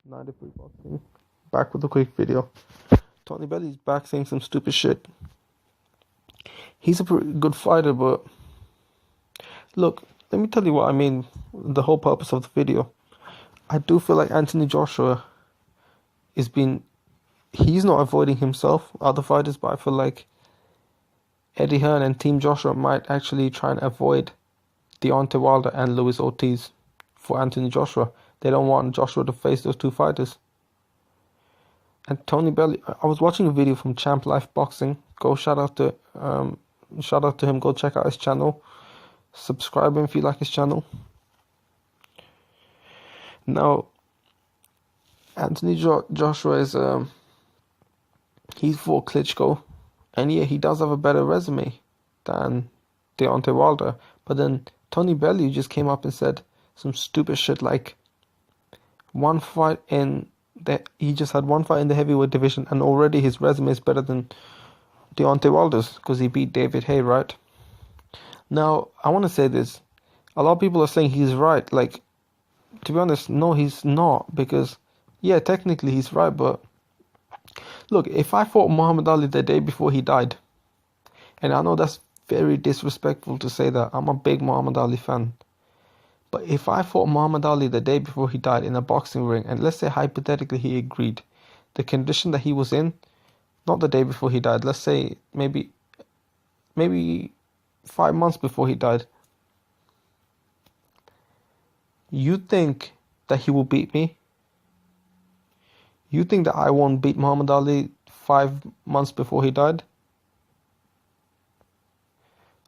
93 Boxing. Back with a quick video. Tony Bellew's back saying some stupid shit. He's a pretty good fighter, but look, let me tell you what I mean. The whole purpose of the video. I do feel like Anthony Joshua he's not avoiding himself, other fighters, but I feel like Eddie Hearn and Team Joshua might actually try and avoid Deontay Wilder and Luis Ortiz for Anthony Joshua. They don't want Joshua to face those two fighters. And Tony Bellew, I was watching a video from Champ Life Boxing. Go shout out to him. Go check out his channel. Subscribe him if you like his channel. Now, Anthony Joshua is he's for Klitschko, and yeah, he does have a better resume than Deontay Wilder. But then Tony Bellew just came up and said some stupid shit like he just had one fight in the heavyweight division, and already his resume is better than Deontay Wilder's because he beat David Haye, right? Now, I want to say this. A lot of people are saying he's right. Like, to be honest, no, he's not, because, yeah, technically he's right, but look, if I fought Muhammad Ali the day before he died, and I know that's very disrespectful to say that, I'm a big Muhammad Ali fan, but if I fought Muhammad Ali the day before he died in a boxing ring, and let's say hypothetically he agreed, the condition that he was in, not the day before he died, let's say maybe 5 months before he died, you think that he will beat me? You think that I won't beat Muhammad Ali 5 months before he died?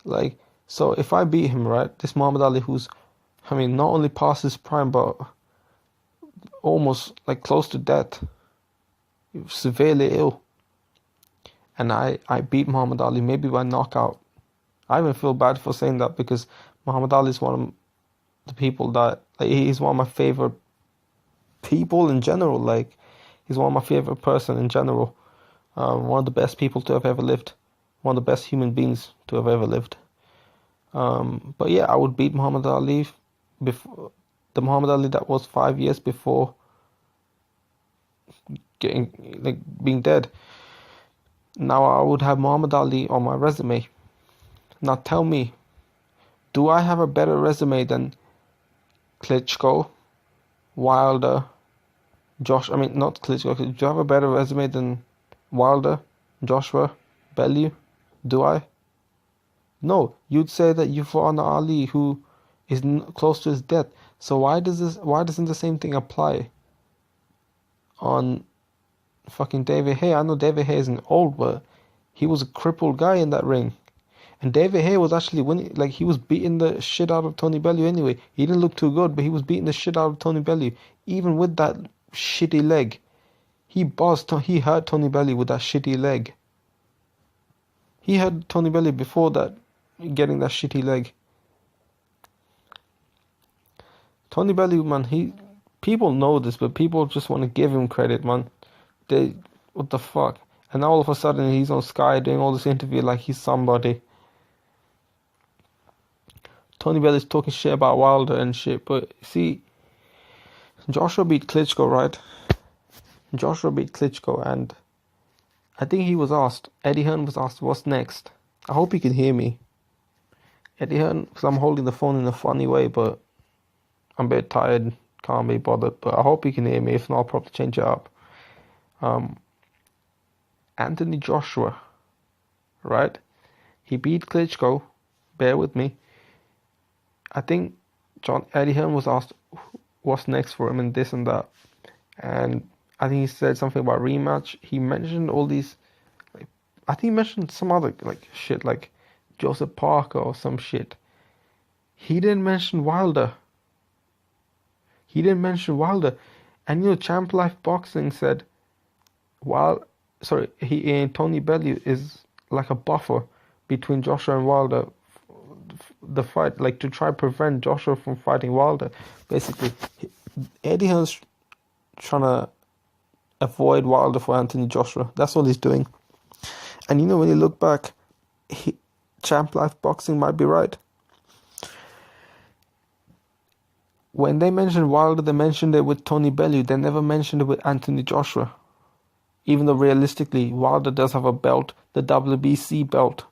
Like, so if I beat him, right, this Muhammad Ali who's, not only past his prime, but almost like close to death, severely ill, and I beat Muhammad Ali maybe by knockout. I even feel bad for saying that, because Muhammad Ali is one of the people that, like, he's one of my favorite people in general. Like, he's one of my favorite person in general. One of the best people to have ever lived. One of the best human beings to have ever lived. But yeah, I would beat Muhammad Ali before the Muhammad Ali that was 5 years before being dead. Now I would have Muhammad Ali on my resume. Now tell me, do I have a better resume than Klitschko, Wilder, not Klitschko, do I have a better resume than Wilder, Joshua, Bellew? Do I? No, you'd say that you fought on Ali who is close to his death. So why doesn't the same thing apply on fucking David Haye? I know David Haye isn't old, but he was a crippled guy in that ring. And David Haye was actually winning, like, he was beating the shit out of Tony Bellew anyway. He didn't look too good, but he was beating the shit out of Tony Bellew. Even with that shitty leg. He hurt Tony Bellew with that shitty leg. He hurt Tony Bellew before that, getting that shitty leg. Tony Bellew, man, people know this, but people just want to give him credit, man. What the fuck? And all of a sudden he's on Sky doing all this interview like he's somebody. Tony Bellew's talking shit about Wilder and shit, but see, Joshua beat Klitschko, right? Joshua beat Klitschko, and I think Eddie Hearn was asked, what's next? I hope you can hear me. Eddie Hearn, because I'm holding the phone in a funny way, but I'm a bit tired, can't be bothered, but I hope you can hear me. If not, I'll probably change it up. Anthony Joshua, right? He beat Klitschko, bear with me. I think Eddie Hearn was asked what's next for him and this and that. And I think he said something about rematch. He mentioned all these, I think he mentioned some other shit like Joseph Parker or some shit. He didn't mention Wilder. And Champ Life Boxing said, Tony Bellew is like a buffer between Joshua and Wilder. The fight, like, to try to prevent Joshua from fighting Wilder. Basically, Eddie Hearn's trying to avoid Wilder for Anthony Joshua. That's all he's doing. And when you look back, Champ Life Boxing might be right. when they mentioned Wilder, they mentioned it with Tony Bellew. They never mentioned it with Anthony Joshua. Even though realistically, Wilder does have a belt, the WBC belt.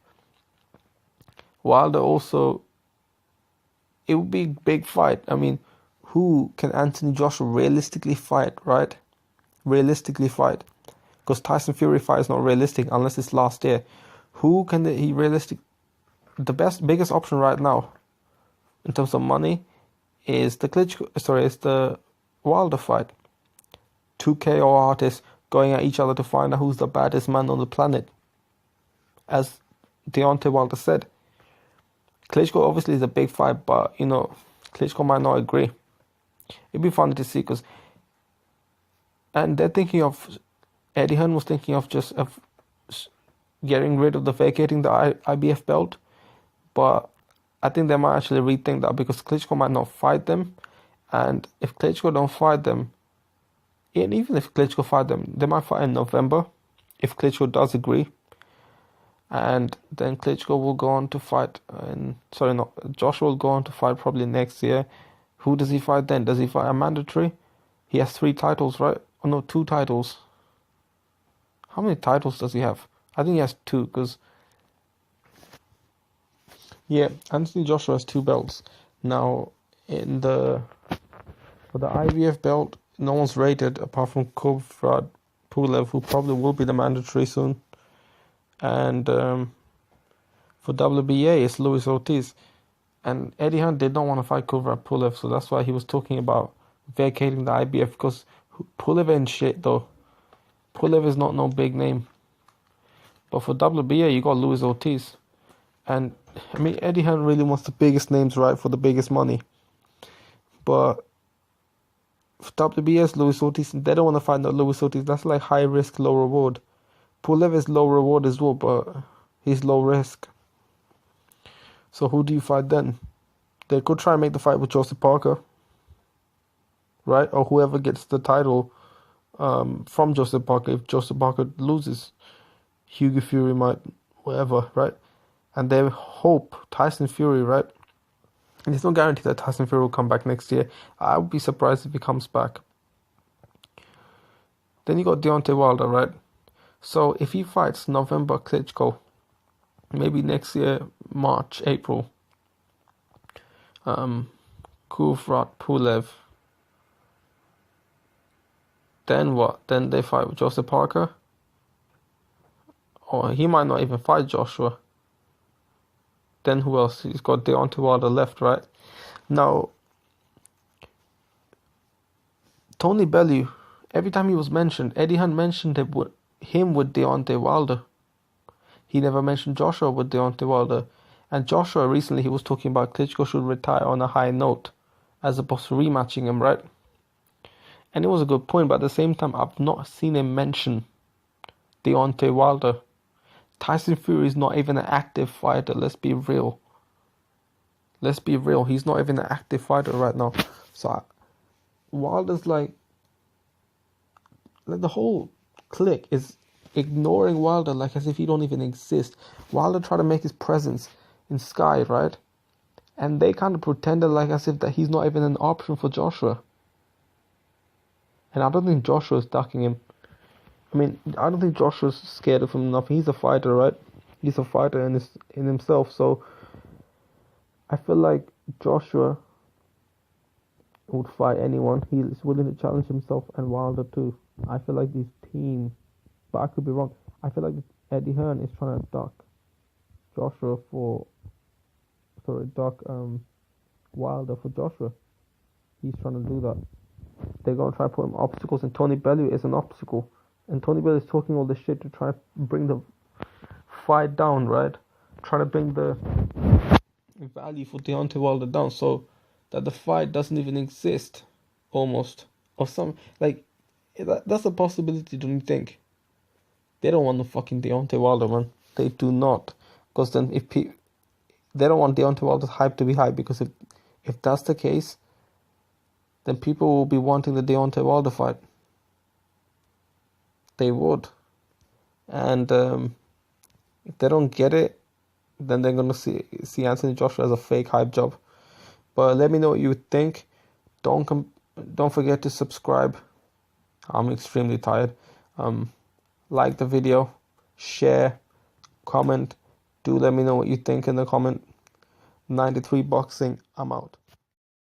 Wilder also, it would be a big fight. I mean, who can Anthony Joshua realistically fight, right? Realistically fight. Because Tyson Fury fight is not realistic unless it's last year. Who can he realistic? The biggest option right now, in terms of money, is the Wilder fight. 2 KO artists going at each other to find out who's the baddest man on the planet. As Deontay Wilder said, Klitschko obviously is a big fight, but Klitschko might not agree. It'd be funny to see and they're thinking of, Eddie Hearn was thinking of just getting rid of vacating the IBF belt, but I think they might actually rethink that because Klitschko might not fight them, and if Klitschko don't fight them, and even if Klitschko fight them, they might fight in November, if Klitschko does agree, and then Klitschko will go on to fight, Joshua will go on to fight probably next year. Who does he fight then? Does he fight a mandatory? He has 3 titles, right? Oh no, 2 titles. How many titles does he have? I think he has 2, because Anthony Joshua has 2 belts. Now, for the IBF belt, no one's rated apart from Kovrat Pulev, who probably will be the mandatory soon. And for WBA, it's Luis Ortiz. And Eddie Hearn did not want to fight Kovrat Pulev, so that's why he was talking about vacating the IBF, because Pulev ain't shit, though. Pulev is not no big name. But for WBA, you got Luis Ortiz. And, I mean, Eddie Hearn really wants the biggest names, right, for the biggest money. But for WBS, Luis Ortiz, they don't want to find out Luis Ortiz. That's like high risk, low reward. Pulev is low reward as well, but he's low risk. So who do you fight then? They could try and make the fight with Joseph Parker, right? Or whoever gets the title from Joseph Parker. If Joseph Parker loses, Hugo Fury might, whatever, right? And they hope Tyson Fury, right? And there's no guarantee that Tyson Fury will come back next year. I would be surprised if he comes back. Then you got Deontay Wilder, right? So if he fights November Klitschko, maybe next year, March, April, Kuvrat Pulev, then what? Then they fight with Joseph Parker? Or he might not even fight Joshua. Then who else? He's got Deontay Wilder left, right? Now, Tony Bellew, every time he was mentioned, Eddie Hearn mentioned him with Deontay Wilder. He never mentioned Joshua with Deontay Wilder. And Joshua, recently, he was talking about Klitschko should retire on a high note, as opposed to rematching him, right? And it was a good point, but at the same time, I've not seen him mention Deontay Wilder. Tyson Fury is not even an active fighter, let's be real. Let's be real, he's not even an active fighter right now. So, Wilder's like the whole clique is ignoring Wilder like as if he don't even exist. Wilder tried to make his presence in Sky, right? And they kind of pretended like as if that he's not even an option for Joshua. And I don't think Joshua's ducking him. I mean, I don't think Joshua's scared of him enough. He's a fighter, right? He's a fighter in himself. So I feel like Joshua would fight anyone. He's willing to challenge himself, and Wilder too. I feel like these teams, but I could be wrong. I feel like Eddie Hearn is trying to duck Wilder for Joshua. He's trying to do that. They're going to try to put him obstacles, and Tony Bellew is an obstacle. And Tony Bellew is talking all this shit to try to bring the fight down, right? Trying to bring the value for Deontay Wilder down so that the fight doesn't even exist, almost. Or that's a possibility, don't you think? They don't want the fucking Deontay Wilder, man. They do not. Because then they don't want Deontay Wilder's hype to be high, because if that's the case, then people will be wanting the Deontay Wilder fight. They would. And if they don't get it, then they're going to see Anthony Joshua as a fake hype job. But let me know what you think. Don't forget to subscribe. I'm extremely tired. Like the video, share, comment. Do let me know what you think in the comment. 93 Boxing, I'm out.